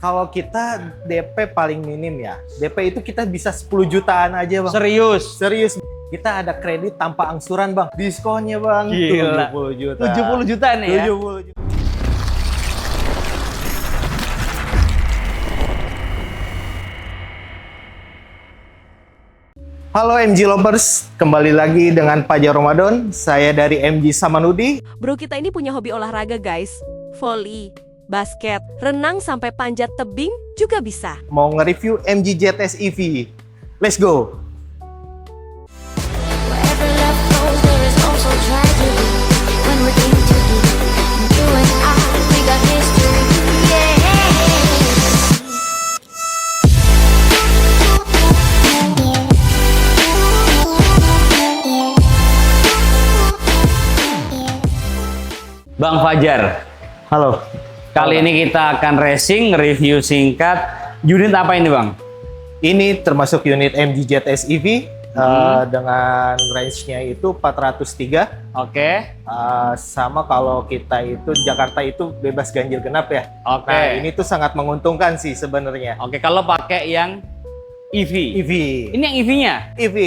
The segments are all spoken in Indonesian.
Kalau kita DP paling minim ya. DP itu kita bisa 10 jutaan aja, Bang. Serius? Serius. Kita ada kredit tanpa angsuran, Bang. Diskonnya, Bang. Gila. 70 juta. 70 juta nih ya? 70 juta. Halo MG Lovers, kembali lagi dengan Fajar Ramadan. Saya dari MG Samanudi. Bro, kita ini punya hobi olahraga guys. Volley, basket, renang sampai panjat tebing juga bisa. Mau nge-review MG ZS EV. Let's go! Wherever love goes, there is also tragedy. When we're in too deep, and you and I, we got history. Yeah. Bang Fajar, Halo. kali ini kita akan racing, review singkat. Unit apa ini Bang? Ini termasuk unit MG ZS EV dengan range-nya itu 403. Oke. Sama kalau kita itu Jakarta itu bebas ganjil genap ya. Oke. Nah, ini tuh sangat menguntungkan sih sebenarnya. Oke, kalau pakai yang EV. EV. Ini yang EV-nya? EV.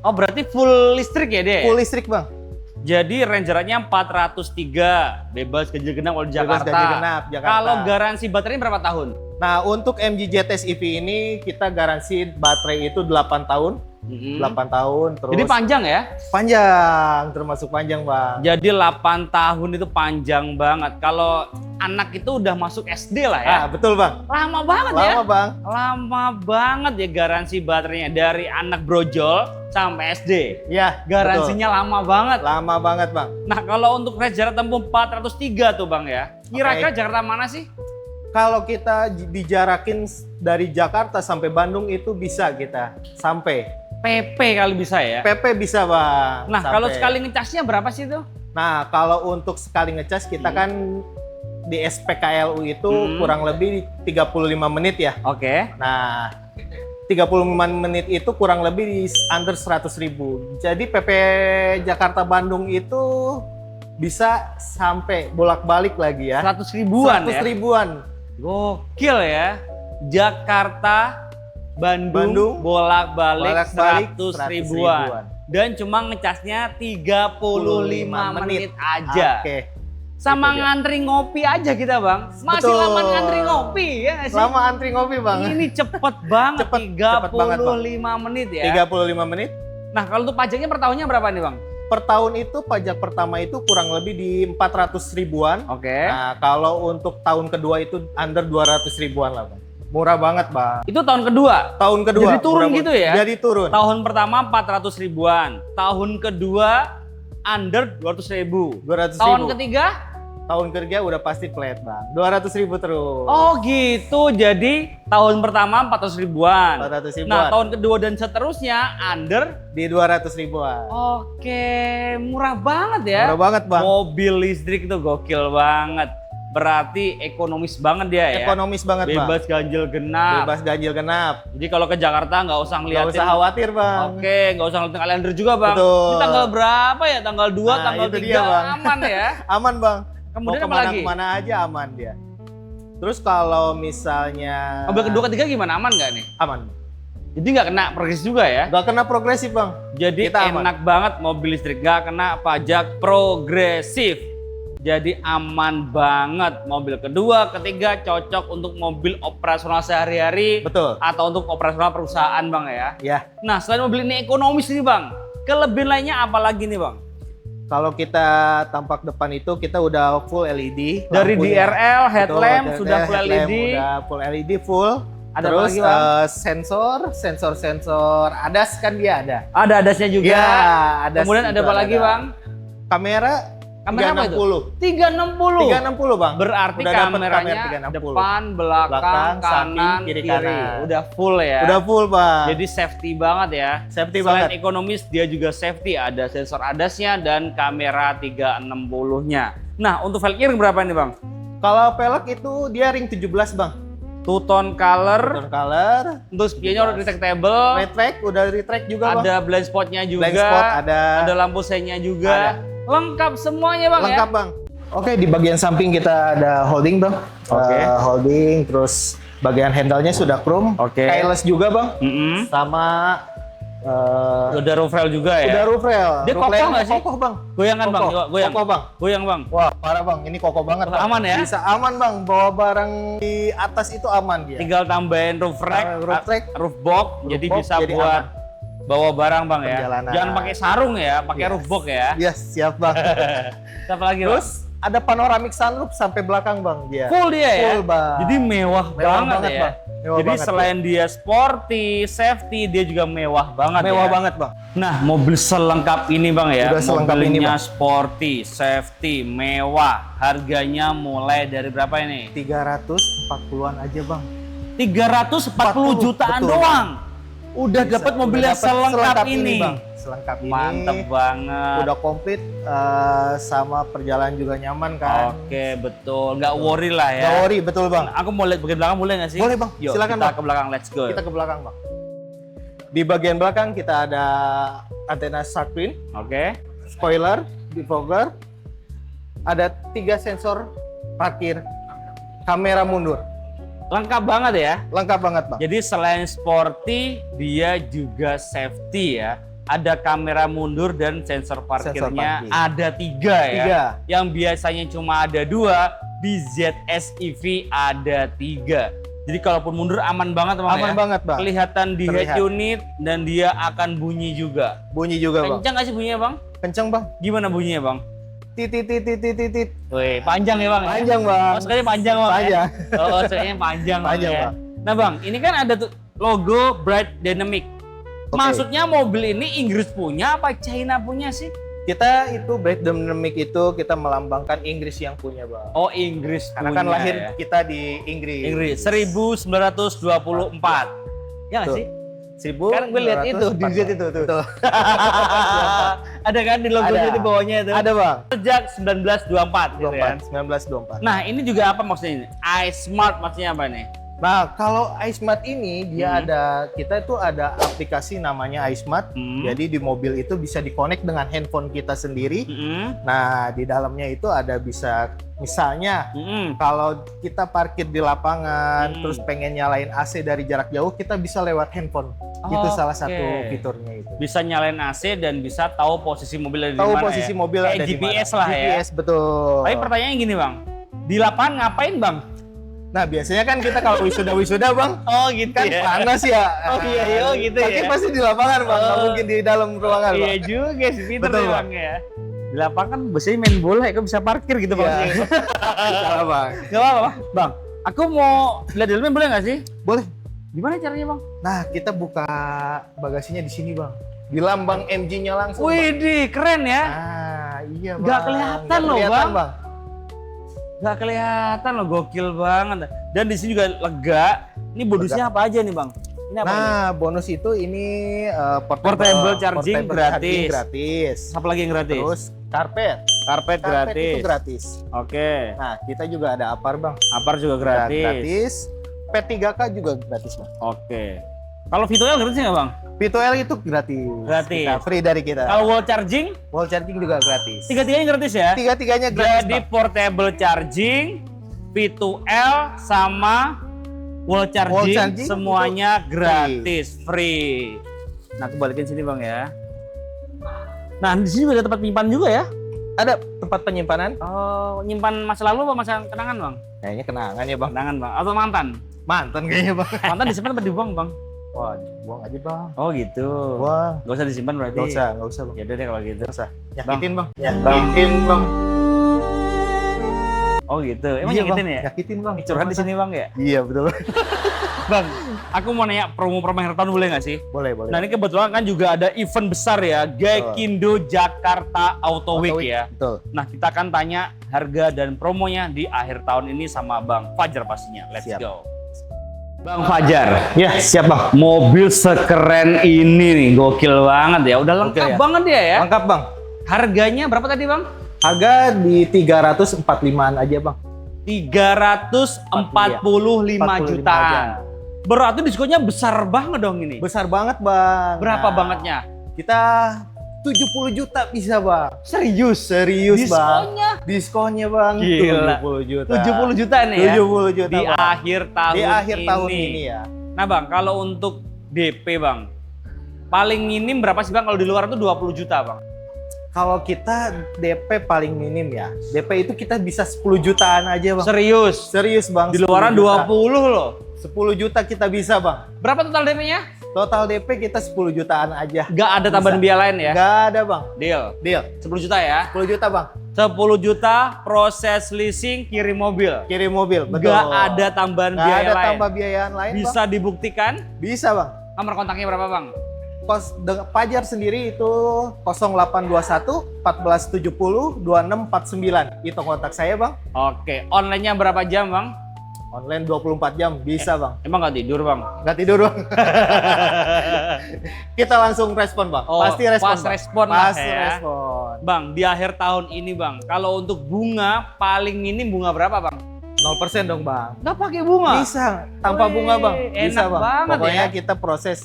Oh, berarti full listrik ya, Dek? Full listrik, Bang. Jadi rangerannya 403, bebas ganjil genap kalau di Bebas Jakarta. ganjil genap, Jakarta. Kalau garansi baterainya berapa tahun? Nah, untuk MG ZS EV ini kita garansi baterai itu 8 tahun. 8 tahun terus. Jadi panjang ya? Panjang, termasuk panjang, Bang. Jadi 8 tahun itu panjang banget. Kalau anak itu udah masuk SD lah ya? Betul, Bang. Lama banget ya? Lama, Bang. Lama banget ya garansi baterainya. Dari anak brojol sampai SD. Ya, Garansinya lama banget. betul. Lama banget, Bang. Nah, kalau untuk range jarak tempuh 403 tuh Bang ya. Kira-kira Jakarta mana sih? Kalau kita dijarakin dari Jakarta sampai Bandung itu bisa kita sampai. PP kali bisa ya? PP bisa, Bang. Nah, sampai. kalau sekali ngecasnya berapa sih itu? Nah, kalau untuk sekali ngecas kita kan di SPKLU itu kurang lebih 35 menit ya. Oke. Nah, 35 menit itu kurang lebih di under 100.000. Jadi PP Jakarta Bandung itu bisa sampai bolak-balik lagi ya. 100 ribuan 100 ya? ribuan. Gokil ya. Jakarta, Bandung bolak-balik 100 ribuan. Dan cuma ngecasnya 35 menit aja. Oke. Sama Gitu dia. ngantri ngopi aja kita Bang. Masih Betul. lama ngantri ngopi ya nggak sih? Lama antri ngopi, Bang. Ini cepet banget, Cepet 35 banget, Bang. menit ya. 35 menit. Nah kalau untuk pajaknya per tahunnya berapa nih Bang? Per tahun itu pajak pertama itu kurang lebih di 400 ribuan. Oke. Nah, kalau untuk tahun kedua itu under 200 ribuan lah, Bang. Murah banget, Bang. Itu tahun kedua? Tahun kedua. Jadi turun murah gitu banget. ya? Jadi turun. Tahun pertama 400 ribuan. Tahun kedua under 200 ribu. 200 Tahun ribu. ketiga? Tahun ketiga udah pasti flat, Bang. 200 ribu terus. Oh gitu. Jadi tahun pertama 400 ribuan. 400 ribuan. Nah tahun kedua dan seterusnya under. Di 200 ribuan. Oke, murah banget ya. Murah banget, Bang. Mobil listrik itu gokil banget. Berarti ekonomis banget dia ya. Ekonomis banget, Bang. Bebas ganjil genap. Bebas ganjil genap. Jadi kalau ke Jakarta nggak usah Nggak ngeliatin. usah khawatir, Bang. Oke, nggak usah ngeliatin kalender juga Bang. Betul. Ini tanggal berapa ya? Tanggal 2, Nah, tanggal itu 3 dia, Bang. aman ya. Aman, Bang. Kemudian mau apa lagi? kemana aja aman dia. Terus kalau misalnya Mobil kedua ketiga gimana? Aman nggak nih? aman. Jadi nggak kena progres juga ya? Nggak kena progresif, Bang. Jadi Kita aman. enak banget mobil listrik, nggak kena pajak progresif. Jadi aman banget. Mobil kedua, ketiga cocok untuk mobil operasional sehari-hari Betul. atau untuk operasional perusahaan Bang ya. Ya. Nah selain mobil ini ekonomis nih Bang, kelebihan lainnya apa lagi nih Bang? Kalau kita tampak depan itu kita udah full LED. Dari lampunya. DRL, headlamp Betul, sudah full headlamp LED. Udah full LED full. Ada apa Terus lagi, Bang? sensor ADAS kan dia ada. Ada adasnya juga. Ya, ADAS Kemudian ada juga apa lagi Bang? Kamera Kamera apa itu? 360. 360, Bang. Berarti Udah dapet kameranya kamera 360. depan, belakang, samping, kanan, kiri, kiri. kanan. Udah full ya. Udah full, Bang. Jadi safety banget ya. Safety Selain banget. ekonomis, dia juga safety. Ada sensor ADAS-nya dan kamera 360-nya. Nah, untuk velg earring berapa nih Bang? Kalau pelek itu dia ring 17, Bang. Two tone color. Tone color. Untuk spionnya udah retractable. Retract udah retract juga, Bang. Ada blind spotnya juga. Blind spot ada. Ada lampu senya juga. Lengkap semuanya Bang Lengkap, ya. Bang. Oke, di bagian samping kita ada holding, Bang. Oke. Holding, terus Bagian handle-nya sudah chrome. Oke. Keyless juga bang. Sama Udah roof rail juga ya? udah roof rail. Dia Roof kokoh rail-nya nggak sih? Kokoh bang. Goyangan bang, Kokoh. coba goyang. Kokoh bang. Goyang bang. Wah parah bang, ini kokoh banget bang. Aman ya? Bisa aman bang, bawa barang di atas itu aman dia. Tinggal tambahin roof rack, Roof rack. roof box, Roof jadi box, bisa jadi buat bawa barang bang ya. Perjalanan. Jangan pakai sarung ya, pakai Yes. roof box ya. Yes, siap bang. Apa lagi bang? Terus ada panoramic sunroof sampai belakang bang dia. Full dia ya? Full bang. Jadi mewah, banget ya. Bang. Mewah Jadi banget, selain dia sporty, safety, dia juga mewah banget mewah ya. banget bang. Nah, mobil selengkap ini bang ya, Udah selengkap ini, mobilnya Bang. sporty, safety, mewah. Harganya mulai dari berapa ini? 340-an aja bang. 340 jutaan betul. doang. Udah Bisa, dapat mobil udah yang dapet selengkap ini. bang. Selengkap ini. Mantep banget. Udah komplit sama perjalanan juga nyaman kan. Oke, betul. Nggak worry lah ya. Gak worry, betul bang. Aku mau lihat bagian belakang boleh nggak sih? Boleh, Bang. Yuk, Silakan, kita Bang. ke belakang. Let's go. Kita ke belakang bang. Di bagian belakang kita ada antena shark fin, Oke. spoiler, defogger, ada 3 sensor parkir, kamera mundur. Lengkap banget ya. Lengkap banget bang. Jadi selain sporty, dia juga safety ya. Ada kamera mundur dan sensor parkirnya parkir. ada 3 ya. 3. Yang biasanya cuma ada 2, di ZS EV ada 3. Jadi kalaupun mundur aman banget bang Aman ya. banget bang. Kelihatan di head Terlihat. unit dan dia akan bunyi juga. Bunyi juga bang. Kencang nggak sih bunyinya bang? Kenceng bang. Gimana bunyinya bang? Titit titit titit titit. Wih, panjang ya bang? ya? Panjang bang. Oh, sekali panjang bang. Panjang. Ya? Oh, sekalinya panjang. Panjang, ya. Bang. Nah bang, ini kan ada tuh logo Bright Dynamic. Oke. Maksudnya mobil ini Inggris punya apa China punya sih? Kita itu Bright Dynamic itu kita melambangkan Inggris yang punya bang. Oh Inggris Karena punya kan lahir ya. kita di Inggris. Inggris 1924. Ya nggak Tuh. sih? 1924. Kan gue lihat itu, di Z itu tuh. Tuh. Ada kan di logonya Ada. di bawahnya itu. Ada bang. Sejak 1924 gitu kan. 1924. Nah, ini juga apa maksudnya ini? iSmart maksudnya apa nih? Nah, kalau iSmart ini dia kita itu ada aplikasi namanya iSmart. Hmm. Jadi di mobil itu bisa dikonek dengan handphone kita sendiri. Mm-mm. Nah, di dalamnya itu ada bisa misalnya Mm-mm. kalau kita parkir di lapangan terus Hmm. pengen nyalain AC dari jarak jauh, kita bisa lewat handphone. Itu salah satu Oke. fiturnya itu. Bisa nyalain AC dan bisa tahu posisi mobil ada di Tahu mana posisi ya? mobil Kayak ada di mana. GPS lah ya. GPS betul. Tapi pertanyaannya gini bang, di lapangan ngapain bang? Nah, biasanya kan kita kalau wisuda bang, Oh gitu kan panas ya. Oh iya, iya, oh gitu Tapi ya. pasti di lapangan bang, nggak Oh. mungkin di dalam ruangan bang. Iya juga sih, pinter Betul, nih, Bang. bang ya. Di lapangan kan biasanya main bola ya, kan bisa parkir gitu bang. Iya. Salah bang. Gak apa-apa bang. Aku mau lihat dalamnya boleh nggak sih? Boleh. Gimana caranya bang? Nah, kita buka bagasinya di sini bang. Di lambang MG-nya langsung. Bang. Wih, keren ya. Nah, iya bang. Nggak kelihatan Nggak loh, kelihatan, Bang. Gak kelihatan loh, gokil banget. Dan di sini juga lega. Ini bonusnya apa aja nih bang? Ini apa ini? Nah, bonus itu ini Portable charging portable gratis. charging gratis. Apa lagi yang gratis? Terus karpet. Karpet Karpet gratis. itu gratis. Oke. Nah, kita juga ada apar bang. Apar juga gratis. Gratis. P3K juga gratis bang. Oke. Kalau V2L gratis nggak bang? V2L itu gratis. Gratis. Kita free dari kita. Kalau wall charging, Wall charging juga gratis. tiga-tiganya gratis ya? Tiga-tiganya gratis. Jadi Bang. portable charging, V2L sama wall charging, charging semuanya gratis, free. Nah, aku balikin sini bang ya. Nah, di sini juga ada tempat penyimpanan juga ya? Ada tempat penyimpanan. Oh, nyimpan masa lalu apa masa kenangan bang? Kayaknya kenangan ya bang. Kenangan bang, atau mantan? Mantan kayaknya bang. Mantan disimpan apa dibuang bang? Wah, buang aja bang. Oh gitu. Wah, Gak usah disimpan berarti? nggak usah bang. Ya udah deh kalau gitu. Nggak usah. Nyakitin bang. Bang. Nyakitin bang. Oh gitu. Emang Iya, nyakitin bang. ya? Nyakitin bang. Curhat di sini bang ya? Iya betul. Bang, aku mau nanya promo-promo akhir tahun boleh nggak sih? Boleh boleh. Nah ini kebetulan kan juga ada event besar ya, Gaikindo Jakarta Auto Week ya. Betul. Nah kita akan tanya harga dan promonya di akhir tahun ini sama Bang Fajar pastinya. Let's Siap. go. Bang Fajar, Ya siap bang. mobil sekeren ini nih, gokil banget ya. Udah lengkap Gokil ya? banget dia ya. Lengkap bang. Harganya berapa tadi Bang? Harga di 345-an aja bang. 345 jutaan. aja. Berarti diskonnya besar banget dong ini. Besar banget bang. Berapa Nah, bangetnya? Kita 70 juta bisa bang. Serius? Serius Diskonnya? bang. Diskonnya bang. Gila. 70 juta. 70 juta nih ya? 70 juta Di bang. akhir tahun Di akhir ini. tahun ini ya. Nah bang, kalau untuk DP bang, paling minim berapa sih bang? Kalau di luar itu 20 juta bang. Kalau kita DP paling minim ya. DP itu kita bisa 10 jutaan aja bang. Serius? Serius bang. Di 10 luaran juta. 20 loh. 10 juta kita bisa bang. Berapa total DP-nya? Total DP kita 10 jutaan aja. Gak ada tambahan Bisa. biaya lain ya? Gak ada bang. Deal. Deal. 10 juta ya? 10 juta bang. 10 juta proses leasing kirim mobil. Kirim mobil. Betul. Gak ada tambahan Nggak biaya ada lain. tambah biayaan lain Bisa bang. dibuktikan? Bisa bang. Nomor kontaknya berapa bang? Pajar sendiri itu 0821 1470 2649. Itu kontak saya bang. Oke, online-nya berapa jam bang? Online 24 jam bisa bang. Emang gak tidur bang? Nggak tidur bang. Kita langsung respon bang. Oh, Pasti respon. pas Bang. respon lah Pasti ya. respon. Bang, di akhir tahun ini bang, kalau untuk bunga paling minim bunga berapa bang? 0% dong bang. Nggak pakai bunga? Bisa tanpa Wih, bunga bang. Bisa enak bang. banget Pokoknya ya. kita proses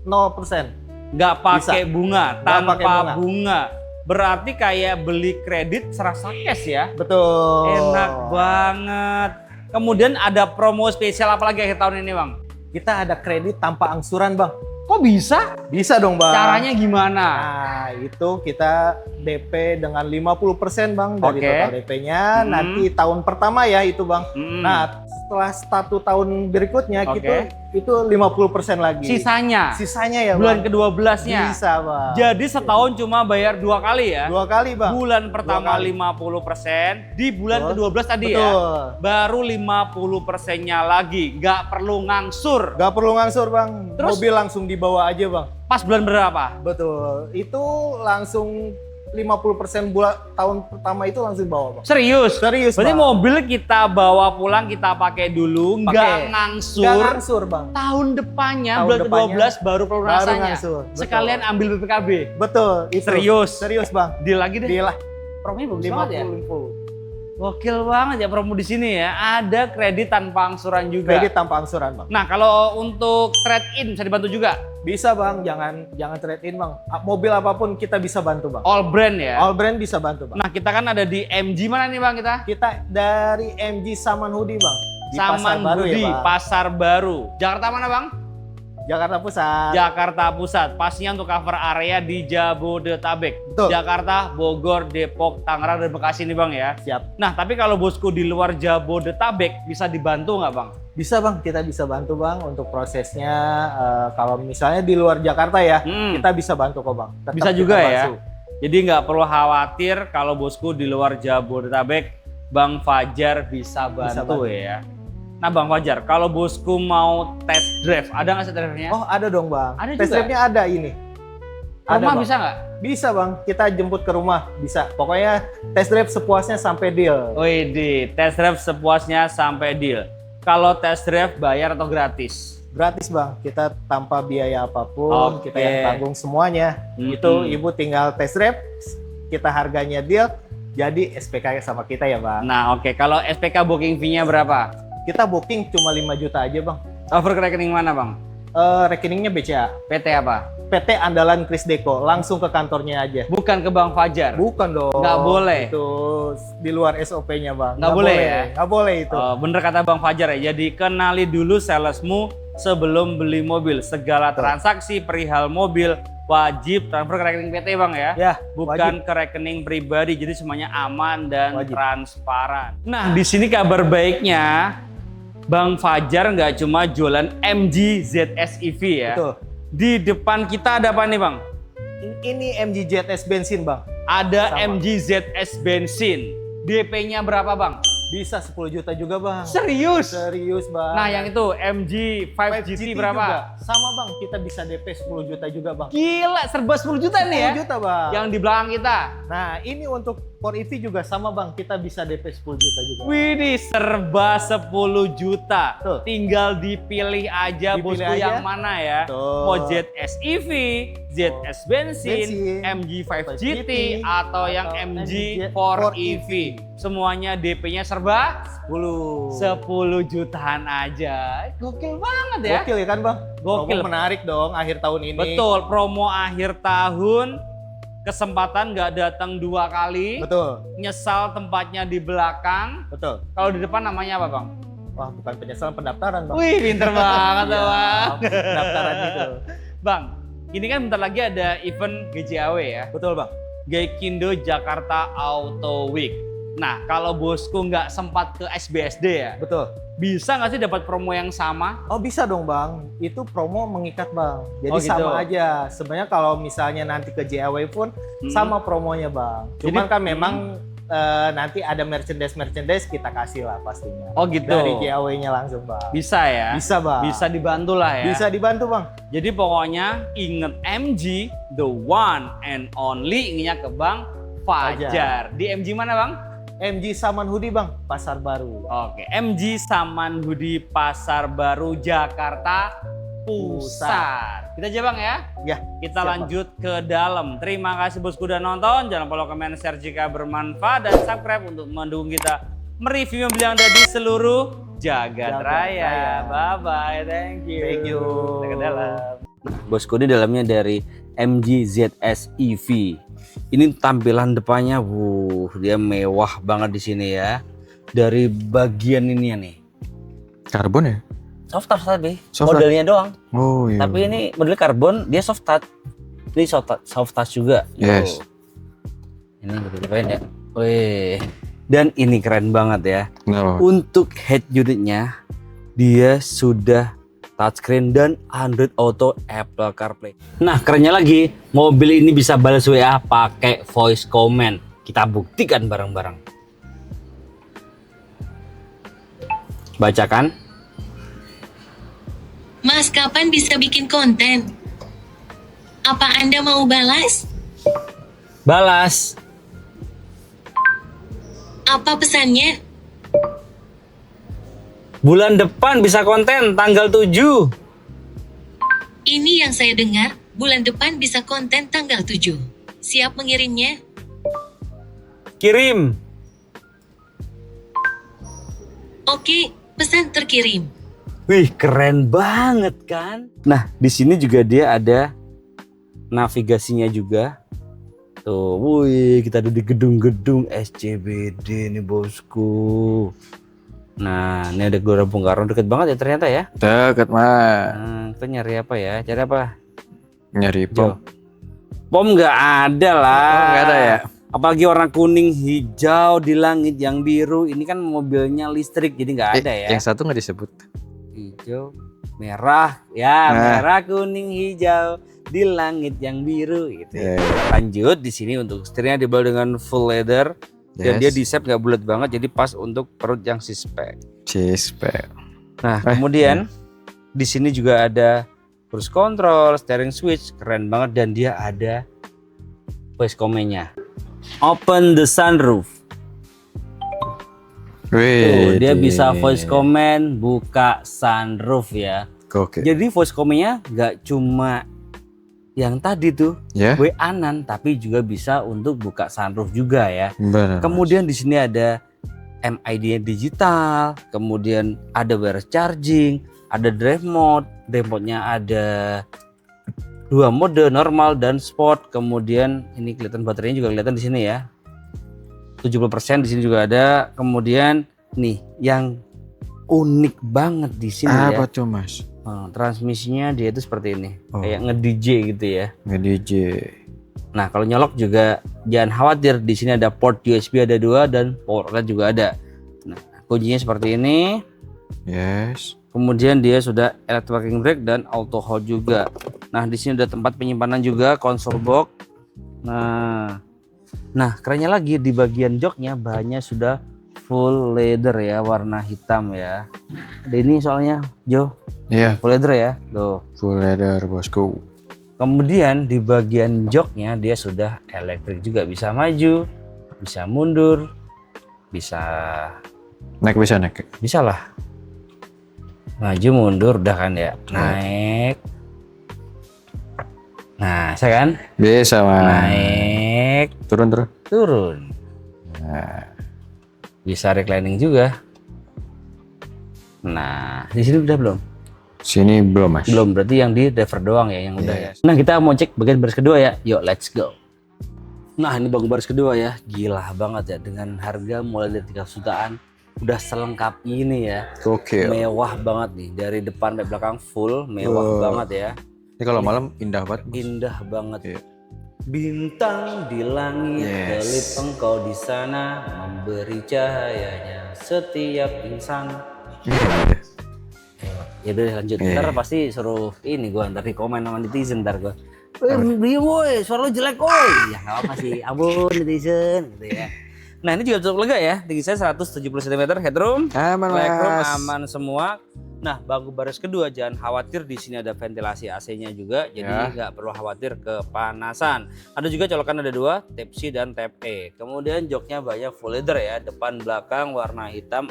0%. Nggak pakai bunga, Nggak tanpa pakai bunga. bunga. Berarti kayak beli kredit serasa cash ya? Betul. Enak banget. Kemudian ada promo spesial apa lagi akhir tahun ini bang? Kita ada kredit tanpa angsuran bang. Kok bisa? Bisa dong bang. Caranya gimana? Nah itu kita DP dengan 50% bang dari Oke. total DP-nya. Nanti tahun pertama ya itu bang. Hmm. Nah setelah 1 tahun berikutnya Oke. itu 50% lagi. Sisanya ya bulan bang. ke-12-nya. Bisa bang. Jadi setahun cuma bayar 2 kali ya? 2 kali bang. Bulan pertama kali. 50%, di bulan Betul. ke-12 tadi ya? Betul. Baru 50%-nya lagi, nggak perlu ngangsur. Gak perlu ngangsur bang. Terus? Mobil langsung dibawa aja bang. Pas bulan berapa? Betul. Itu langsung 50% tahun pertama itu langsung bawa bang. Serius? Serius Berarti bang. mobil kita bawa pulang, kita pakai dulu, nggak Pakai. ngangsur. Gak ngangsur bang. Tahun depannya, Tahun bulan depannya, ke-12 baru baru pelunasannya. ngangsur. Betul. Sekalian ambil BPKB. Betul. Itu. Serius? Serius bang. Deal lagi deh. Dia lah. Promonya bagus banget ya. 50. Gokil banget ya promo di sini ya. Ada kredit tanpa angsuran juga. Kredit tanpa angsuran bang. Nah, kalau untuk trade-in bisa dibantu juga? Bisa bang. Jangan trade in bang. Mobil apapun kita bisa bantu bang. All brand ya? All brand bisa bantu bang. Nah, kita kan ada di MG mana nih bang kita? Kita dari MG Samanhudi bang. Di Pasar Saman Baru Budi, ya bang. Pasar Baru. Jakarta mana bang? Jakarta Pusat. Jakarta Pusat. Pastinya untuk cover area di Jabodetabek. Betul. Jakarta, Bogor, Depok, Tangerang, dan Bekasi nih bang ya. Siap. Nah, tapi kalau bosku di luar Jabodetabek bisa dibantu nggak bang? Bisa bang. Kita bisa bantu bang untuk prosesnya. Kalau misalnya di luar Jakarta ya, kita bisa bantu kok bang. Tetap Bisa kita juga ya. bantu. Jadi nggak perlu khawatir kalau bosku di luar Jabodetabek, Bang Fajar bisa bantu bantu. ya. Nah Bang Fajar, kalau bosku mau test drive, ada nggak sih test drive-nya? Oh ada dong bang. Ada Test juga? drive-nya ada ini. Rumah Bang. bisa nggak? Bisa bang. Kita jemput ke rumah. Bisa. Pokoknya test drive sepuasnya sampai deal. Wih, test drive sepuasnya sampai deal. Kalau test drive bayar atau gratis? Gratis bang. Kita tanpa biaya apapun. Oke. Kita yang tanggung semuanya. Itu ibu tinggal test drive. Kita harganya deal. Jadi SPK sama kita ya bang. Nah oke, kalau SPK booking fee-nya berapa? Kita booking cuma 5 juta aja bang. Over ke rekening mana Bang? Rekeningnya BCA. PT apa? PT Andalan Kris Deko. Langsung ke kantornya aja. Bukan ke Bang Fajar? Bukan dong. Nggak boleh? Itu di luar SOP-nya bang. Nggak boleh ya? Nggak boleh itu. Bener kata Bang Fajar ya, jadi kenali dulu salesmu sebelum beli mobil. Segala transaksi perihal mobil wajib transfer ke rekening PT Bang ya? Ya, Bukan wajib. ke rekening pribadi, jadi semuanya aman dan Wajib. transparan. Nah, di sini kabar baiknya, Bang Fajar nggak cuma jualan MG ZS EV ya. Betul. Di depan kita ada apa nih Bang? Ini MG ZS bensin bang. Ada Sama. MG ZS bensin. DP-nya berapa Bang? Bisa 10 juta juga bang. Serius? Serius bang. Nah, yang itu MG 5 GT berapa? juga. Sama bang, kita bisa DP 10 juta juga bang. Gila, serba 10 juta nih ya. 10 juta bang. Yang di belakang kita. Nah ini untuk Core EV juga sama bang, kita bisa DP 10 juta juga. Widih, serba 10 juta. Tuh. Tinggal dipilih aja Dipilih bosku aja. yang mana ya. Tuh. Mau ZS EV, ZS bensin, Bensin, MG 5 GT, 5 GT, atau yang atau MG MG 4 4 EV. Semuanya DP-nya serba 10. 10 jutaan aja. Gokil banget ya. Gokil ya kan bang? Gokil. Promo menarik dong akhir tahun ini. Betul, promo akhir tahun kesempatan nggak datang 2 kali, Betul, nyesal tempatnya di belakang. betul. Kalau di depan namanya apa Bang? Wah, bukan penyesalan, pendaftaran, Bang. Wih, pinter banget tuh Bang. Pendaftaran itu. Bang, ini kan bentar lagi ada event GJAW ya, Betul, Bang. Gaikindo Jakarta Auto Week. Nah, kalau bosku nggak sempat ke SBSD ya, Betul. bisa nggak sih dapat promo yang sama? Oh, bisa dong, Bang. Itu promo mengikat, Bang. Jadi Oh, gitu. sama aja. Sebenarnya kalau misalnya nanti ke JAW pun sama promonya, Bang. Cuman Jadi- kan memang nanti ada merchandise kita kasih lah pastinya. Oh gitu. Dari JAW-nya langsung, Bang. Bisa ya? Bisa, Bang. Bisa dibantu lah ya? Bisa dibantu, Bang. Jadi pokoknya inget MG, the one and only, inginnya ke Bang Fajar. Di MG mana Bang? MG Saman Hoodie, Bang. Pasar Baru. Oke, MG Saman Hoodie Pasar Baru Jakarta Pusat. Kita aja Bang ya. Ya, Kita siap, lanjut ke dalam. Terima kasih bosku udah nonton. Jangan lupa komen, share jika bermanfaat dan subscribe untuk mendukung kita mereview mobil yang ada di seluruh jagat Jagat raya. raya. Bye bye, thank you. Thank you. Kita ke dalam. Bosku ini dalamnya dari MG ZS EV. Ini tampilan depannya, dia mewah banget di sini ya. Dari bagian ini ya nih. Karbon ya? Soft touch tadi, Soft touch. modelnya doang. Oh iya. Tapi ini modelnya karbon, dia soft touch. Ini soft touch juga. Yes. Ini betul-betul ya. Wih. Dan ini keren banget ya. Kenapa? Untuk head unitnya, dia sudah touchscreen dan Android Auto, Apple CarPlay. Nah, kerennya lagi, mobil ini bisa balas WA pakai voice comment. Kita buktikan bareng-bareng. Bacakan. Mas, kapan bisa bikin konten? Apa Anda mau balas? Balas. Apa pesannya? Bulan depan bisa konten tanggal 7. Ini yang saya dengar, bulan depan bisa konten tanggal 7. Siap mengirimnya? Kirim. Oke, pesan terkirim. Wih, keren banget kan? Nah, di sini juga dia ada navigasinya juga. Tuh, wih, kita ada di gedung-gedung SCBD nih bosku. Nah, ini ada Gelora Bung Karno, deket banget ya ternyata ya. Deket mah. Kita nyari apa ya? Cari apa? Nyari pom. Pom nggak ada lah. Oh, nggak ada ya? Apalagi warna kuning, hijau, di langit yang biru. Ini kan mobilnya listrik, jadi nggak ada ya. Yang satu nggak disebut. Hijau, merah, ya Nah. merah, kuning, hijau di langit yang biru gitu. Ya, Lanjut di sini untuk setirnya dibawa dengan full leather dan dia di shape nggak bulat banget, jadi pas untuk perut yang six-pack. Cispek. Nah kemudian di sini juga ada cruise control, steering switch, keren banget, dan dia ada voice command-nya. Open the sunroof. Tuh, dia bisa voice command, buka sunroof ya. Oke. Jadi voice command-nya nggak cuma yang tadi tuh Ya. WA-an, tapi juga bisa untuk buka sunroof juga ya. Benar. Kemudian di sini ada MID-nya digital, kemudian ada wireless charging, ada drive mode. Drive mode-nya ada 2 mode, normal dan sport. Kemudian ini kelihatan baterainya juga kelihatan di sini ya. 70% di sini juga ada. Kemudian nih yang unik banget di sini Apa ya. tuh Mas? Transmisinya dia itu seperti ini, Oh. kayak nge-DJ gitu ya. Nge-DJ. Nah, kalau nyolok juga jangan khawatir, di sini ada port USB ada 2 dan power outlet juga ada. Nah, kuncinya seperti ini. Yes. Kemudian dia sudah electric parking brake dan auto hold juga. Nah, di sini ada tempat penyimpanan juga, console box. Nah, kerennya lagi di bagian joknya bahannya sudah full leather ya, warna hitam ya. Ada ini soalnya, Jo, Iya. full leather ya. Tuh. Full leather bosku. Kemudian di bagian joknya dia sudah elektrik juga, bisa maju, bisa mundur, bisa Naik. lah. Maju mundur udah kan ya. Naik. Nah, saya kan Bisa Mas. naik, Turun. turun. Nah. Bisa reclining juga. Nah, di sini udah belum? Sini belum Mas. Belum, berarti yang di driver doang ya yang udah ya. Yes. Nah, kita mau cek bagian baris kedua ya. Yuk, let's go. Nah ini bangku baris kedua ya, gila banget ya dengan harga mulai dari 3 jutaan udah selengkap ini ya, Oke. mewah banget nih dari depan sampai belakang full mewah Wow. banget ya, Ini kalau malam indah banget. indah banget. Iya. Bintang di langit, Yes. kelip engkau di sana memberi cahayanya setiap insan. Iya. Ya udah lanjut, Iya. ntar pasti suruh ini gua ntar di komen sama netizen ntar gua. Dia woi, suara lu jelek woi. Ya nggak apa sih, ampun netizen gitu ya. Nah ini juga cukup lega ya, tinggi saya 170 cm, headroom, Aman legroom mas. aman semua. Nah bangku baris kedua jangan khawatir, di sini ada ventilasi AC-nya juga, jadi Ya. nggak perlu khawatir kepanasan. Ada juga colokan ada 2, Type C dan Type E. Kemudian joknya banyak full leather ya, depan belakang warna hitam,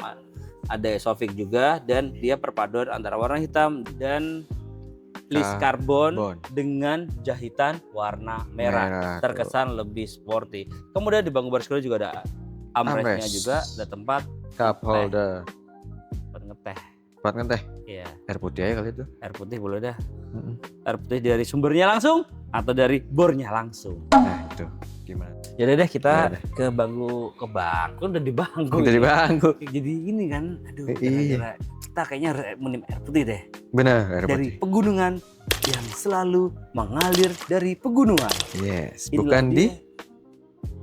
ada Sofix juga, dan dia perpaduan antara warna hitam dan list karbon Karbon. dengan jahitan warna merah, Merah, terkesan lebih sporty. Kemudian di bangku baris kedua juga ada armrestnya Armrest. juga, ada tempat Cup holder. buat ngeteh. Buat kan teh? Iya, Air putih aja kali itu. air putih boleh dah. Mm-mm. Air putih dari sumbernya langsung atau dari bornya langsung. Nah itu gimana? Jadi deh kita Yaudah. ke bangku udah di bangku. Dari ya. bangku. Jadi ini kan, aduh, Iya. kira-kira kita kayaknya harus minum air putih deh. Bener air Dari putih. pegunungan yang selalu mengalir dari pegunungan. Yes. Inilah Bukan dia. di.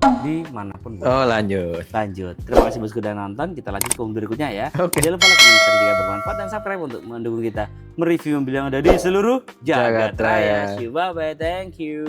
Di manapun. Oh lanjut. Lanjut. Terima kasih bosku udah nonton. Kita lanjut ke berikutnya ya. Oke. Jangan lupa like, comment, share jika bermanfaat dan subscribe untuk mendukung kita mereview mobil yang ada di seluruh jagat Jagat raya. raya. Bye bye. Thank you.